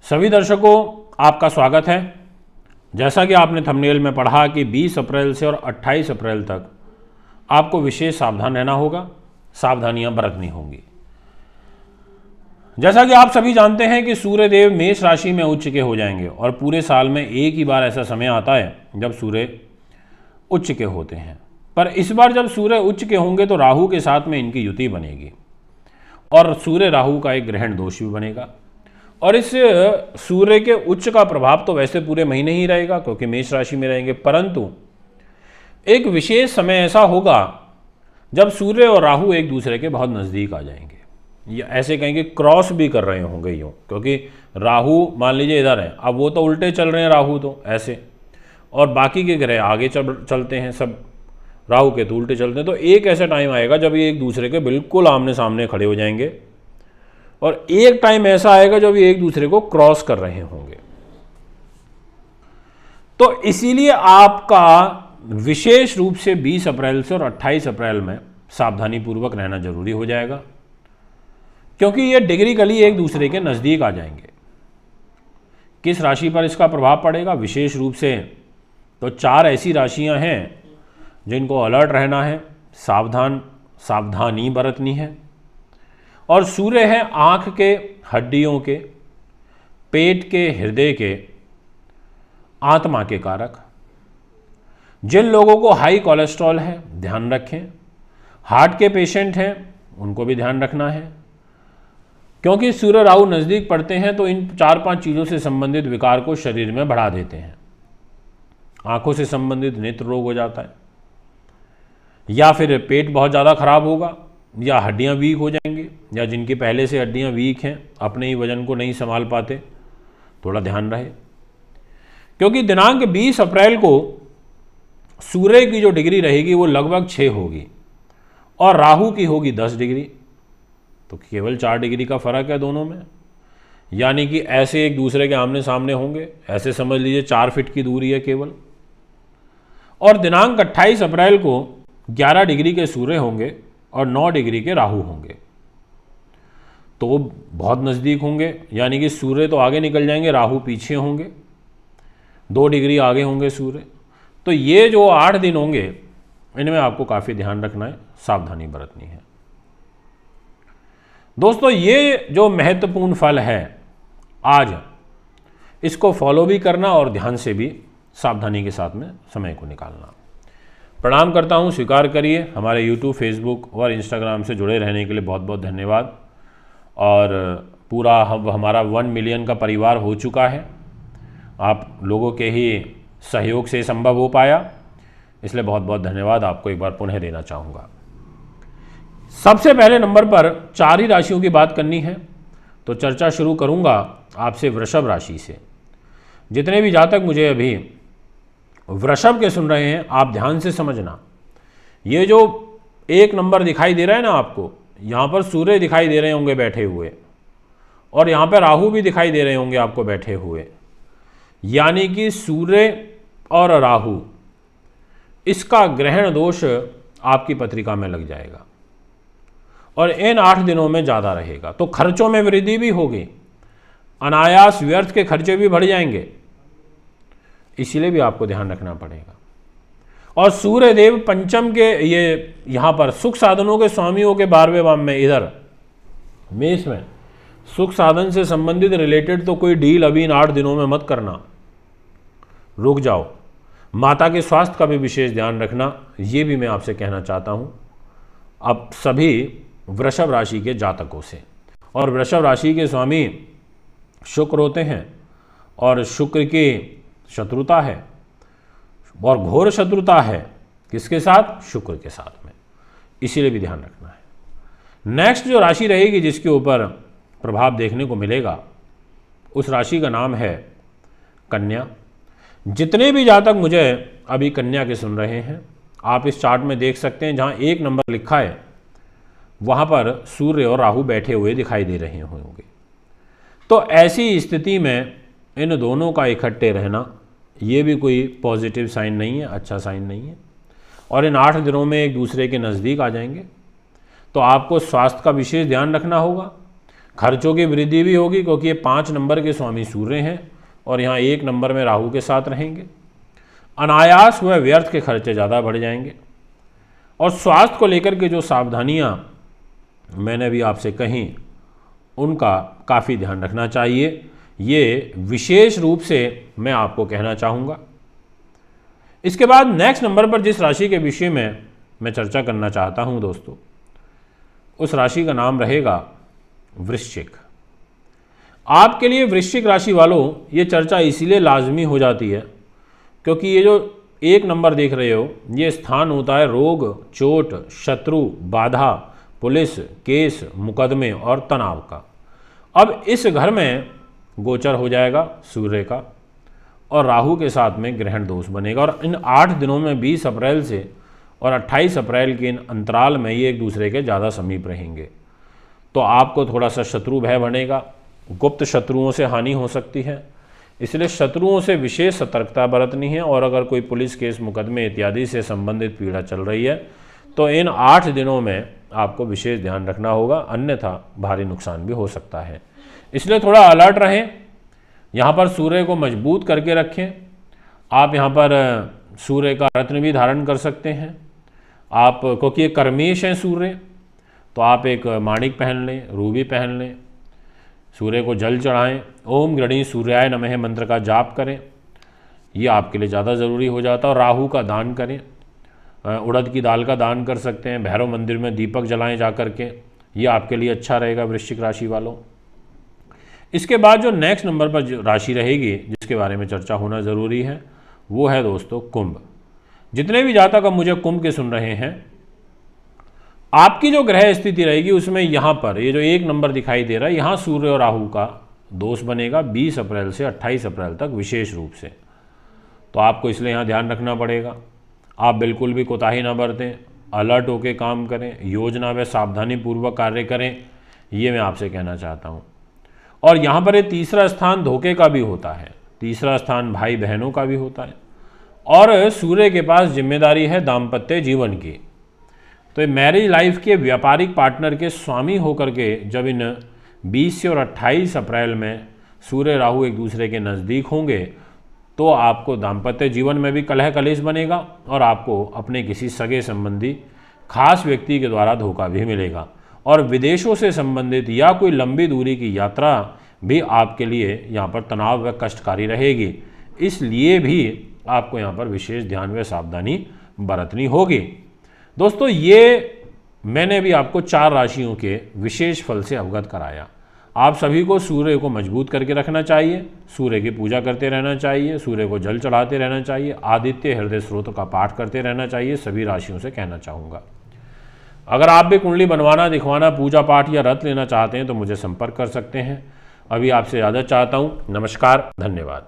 सभी दर्शकों, आपका स्वागत है। जैसा कि आपने थंबनेल में पढ़ा कि 20 अप्रैल से और 28 अप्रैल तक आपको विशेष सावधान रहना होगा, सावधानियां बरतनी होंगी। जैसा कि आप सभी जानते हैं कि सूर्यदेव मेष राशि में उच्च के हो जाएंगे और पूरे साल में एक ही बार ऐसा समय आता है जब सूर्य उच्च के होते हैं। पर इस बार जब सूर्य उच्च के होंगे तो राहु के साथ में इनकी युति बनेगी और सूर्य राहु का एक ग्रहण दोष भी बनेगा। और इस सूर्य के उच्च का प्रभाव तो वैसे पूरे महीने ही रहेगा क्योंकि मेष राशि में रहेंगे, परंतु एक विशेष समय ऐसा होगा जब सूर्य और राहु एक दूसरे के बहुत नज़दीक आ जाएंगे, या ऐसे कहेंगे क्रॉस भी कर रहे होंगे यूँ, क्योंकि राहु मान लीजिए इधर है, अब वो तो उल्टे चल रहे हैं राहु तो ऐसे, और बाकी के ग्रह आगे चलते हैं, सब राहु के तो उल्टे चलते हैं। तो एक ऐसा टाइम आएगा जब ये एक दूसरे के बिल्कुल आमने सामने खड़े हो जाएंगे और एक टाइम ऐसा आएगा जब ये एक दूसरे को क्रॉस कर रहे होंगे। तो इसीलिए आपका विशेष रूप से 20 अप्रैल से और 28 अप्रैल में सावधानी पूर्वक रहना जरूरी हो जाएगा, क्योंकि ये डिग्रिकली एक दूसरे के नज़दीक आ जाएंगे। किस राशि पर इसका प्रभाव पड़ेगा विशेष रूप से, तो 4 ऐसी राशियां हैं जिनको अलर्ट रहना है, सावधानी बरतनी है। और सूर्य है आँख के, हड्डियों के, पेट के, हृदय के, आत्मा के कारक। जिन लोगों को हाई कोलेस्ट्रॉल है ध्यान रखें, हार्ट के पेशेंट हैं उनको भी ध्यान रखना है, क्योंकि सूर्य राहु नज़दीक पड़ते हैं तो इन 4-5 चीज़ों से संबंधित विकार को शरीर में बढ़ा देते हैं। आंखों से संबंधित नेत्र रोग हो जाता है, या फिर पेट बहुत ज़्यादा खराब होगा, या हड्डियां वीक हो जाएंगी, या जिनकी पहले से हड्डियां वीक हैं, अपने ही वजन को नहीं संभाल पाते, थोड़ा ध्यान रहे। क्योंकि दिनांक 20 अप्रैल को सूर्य की जो डिग्री रहेगी वो लगभग 6 होगी और राहु की होगी 10 डिग्री, तो केवल 4 डिग्री का फर्क है दोनों में। यानी कि ऐसे एक दूसरे के आमने सामने होंगे, ऐसे समझ लीजिए 4 फीट की दूरी है केवल। और दिनांक 28 अप्रैल को 11 डिग्री के सूर्य होंगे और 9 डिग्री के राहु होंगे, तो बहुत नज़दीक होंगे। यानी कि सूर्य तो आगे निकल जाएंगे, राहु पीछे होंगे, 2 डिग्री आगे होंगे सूर्य। तो ये जो 8 दिन होंगे इनमें आपको काफ़ी ध्यान रखना है, सावधानी बरतनी है। दोस्तों, ये जो महत्वपूर्ण फल है आज, इसको फॉलो भी करना और ध्यान से भी सावधानी के साथ में समय को निकालना। प्रणाम करता हूँ, स्वीकार करिए। हमारे YouTube, Facebook और Instagram से जुड़े रहने के लिए बहुत बहुत धन्यवाद। और पूरा हमारा 1 मिलियन का परिवार हो चुका है, आप लोगों के ही सहयोग से संभव हो पाया, इसलिए बहुत बहुत धन्यवाद आपको एक बार पुनः देना चाहूँगा। सबसे पहले नंबर पर 4 ही राशियों की बात करनी है, तो चर्चा शुरू करूँगा आपसे वृषभ राशि से। जितने भी जातक मुझे अभी वृषभ के सुन रहे हैं, आप ध्यान से समझना। ये जो 1 नंबर दिखाई दे रहा है ना आपको, यहाँ पर सूर्य दिखाई दे रहे होंगे बैठे हुए, और यहाँ पर राहु भी दिखाई दे रहे होंगे आपको बैठे हुए। यानी कि सूर्य और राहु, इसका ग्रहण दोष आपकी पत्रिका में लग जाएगा और इन 8 दिनों में ज़्यादा रहेगा। तो खर्चों में वृद्धि भी होगी, अनायास व्यर्थ के खर्चे भी बढ़ जाएंगे, इसीलिए भी आपको ध्यान रखना पड़ेगा। और सूर्य देव पंचम के ये यहाँ पर सुख साधनों के स्वामियों के 12वें भाव में, इधर मेष में, सुख साधन से संबंधित रिलेटेड तो कोई डील अभी इन 8 दिनों में मत करना, रुक जाओ। माता के स्वास्थ्य का भी विशेष ध्यान रखना, ये भी मैं आपसे कहना चाहता हूँ अब सभी वृषभ राशि के जातकों से। और वृषभ राशि के स्वामी शुक्र होते हैं और शुक्र की शत्रुता है और घोर शत्रुता है किसके साथ? शुक्र के साथ में, इसीलिए भी ध्यान रखना है। नेक्स्ट जो राशि रहेगी जिसके ऊपर प्रभाव देखने को मिलेगा, उस राशि का नाम है कन्या। जितने भी जातक मुझे अभी कन्या के सुन रहे हैं, आप इस चार्ट में देख सकते हैं जहाँ 1 नंबर लिखा है वहाँ पर सूर्य और राहु बैठे हुए दिखाई दे रहे होंगे। तो ऐसी स्थिति में इन दोनों का इकट्ठे रहना, ये भी कोई पॉजिटिव साइन नहीं है, अच्छा साइन नहीं है। और इन 8 दिनों में एक दूसरे के नज़दीक आ जाएंगे, तो आपको स्वास्थ्य का विशेष ध्यान रखना होगा। खर्चों की वृद्धि भी होगी क्योंकि ये 5 नंबर के स्वामी सूर्य हैं और यहाँ 1 नंबर में राहु के साथ रहेंगे। अनायास व व्यर्थ के खर्चे ज़्यादा बढ़ जाएंगे। और स्वास्थ्य को लेकर के जो सावधानियाँ मैंने अभी आपसे कहीं उनका काफ़ी ध्यान रखना चाहिए, ये विशेष रूप से मैं आपको कहना चाहूँगा। इसके बाद नेक्स्ट नंबर पर जिस राशि के विषय में मैं चर्चा करना चाहता हूँ दोस्तों, उस राशि का नाम रहेगा वृश्चिक। आपके लिए वृश्चिक राशि वालों ये चर्चा इसीलिए लाजमी हो जाती है क्योंकि ये जो 1 नंबर देख रहे हो, ये स्थान होता है रोग, चोट, शत्रु, बाधा, पुलिस, केस, मुकदमे और तनाव का। अब इस घर में गोचर हो जाएगा सूर्य का और राहु के साथ में ग्रहण दोष बनेगा और इन 8 दिनों में 20 अप्रैल से और 28 अप्रैल के इन अंतराल में ये एक दूसरे के ज़्यादा समीप रहेंगे। तो आपको थोड़ा सा शत्रु भय बनेगा, गुप्त शत्रुओं से हानि हो सकती है, इसलिए शत्रुओं से विशेष सतर्कता बरतनी है। और अगर कोई पुलिस केस, मुकदमे इत्यादि से संबंधित पीड़ा चल रही है तो इन 8 दिनों में आपको विशेष ध्यान रखना होगा, अन्यथा भारी नुकसान भी हो सकता है। इसलिए थोड़ा अलर्ट रहें, यहाँ पर सूर्य को मजबूत करके रखें। आप यहाँ पर सूर्य का रत्न भी धारण कर सकते हैं आप, क्योंकि ये कर्मेश हैं सूर्य, तो आप एक माणिक पहन लें, रूबी पहन लें, सूर्य को जल चढ़ाएं, ओम गणेश सूर्याय नमः मंत्र का जाप करें, ये आपके लिए ज़्यादा ज़रूरी हो जाता है। और राहु का दान करें, उड़द की दाल का दान कर सकते हैं, भैरव मंदिर में दीपक जलाएं जा कर के, ये आपके लिए अच्छा रहेगा वृश्चिक राशि वालों। इसके बाद जो नेक्स्ट नंबर पर जो राशि रहेगी जिसके बारे में चर्चा होना ज़रूरी है वो है दोस्तों कुंभ। जितने भी जातक अब मुझे कुंभ के सुन रहे हैं, आपकी जो ग्रह स्थिति रहेगी उसमें यहाँ पर ये जो 1 नंबर दिखाई दे रहा है, यहाँ सूर्य और राहु का दोष बनेगा 20 अप्रैल से 28 अप्रैल तक विशेष रूप से। तो आपको इसलिए यहाँ ध्यान रखना पड़ेगा, आप बिल्कुल भी कोताही ना बरतें, अलर्ट होकर काम करें, योजना व सावधानी पूर्वक कार्य करें, ये मैं आपसे कहना चाहता हूँ। और यहाँ पर ये तीसरा स्थान धोखे का भी होता है, तीसरा स्थान भाई बहनों का भी होता है और सूर्य के पास जिम्मेदारी है दाम्पत्य जीवन की। तो मैरिज लाइफ के व्यापारिक पार्टनर के स्वामी होकर के जब इन 20 और 28 अप्रैल में सूर्य राहु एक दूसरे के नज़दीक होंगे तो आपको दाम्पत्य जीवन में भी कलह कलेश बनेगा और आपको अपने किसी सगे संबंधी खास व्यक्ति के द्वारा धोखा भी मिलेगा। और विदेशों से संबंधित या कोई लंबी दूरी की यात्रा भी आपके लिए यहाँ पर तनाव व कष्टकारी रहेगी, इसलिए भी आपको यहाँ पर विशेष ध्यान व सावधानी बरतनी होगी। दोस्तों ये मैंने भी आपको 4 राशियों के विशेष फल से अवगत कराया। आप सभी को सूर्य को मजबूत करके रखना चाहिए, सूर्य की पूजा करते रहना चाहिए, सूर्य को जल चढ़ाते रहना चाहिए, आदित्य हृदय स्रोत का पाठ करते रहना चाहिए, सभी राशियों से कहना चाहूँगा। अगर आप भी कुंडली बनवाना, दिखवाना, पूजा पाठ या रत लेना चाहते हैं तो मुझे संपर्क कर सकते हैं। अभी आपसे ज़्यादा चाहता हूँ। नमस्कार, धन्यवाद।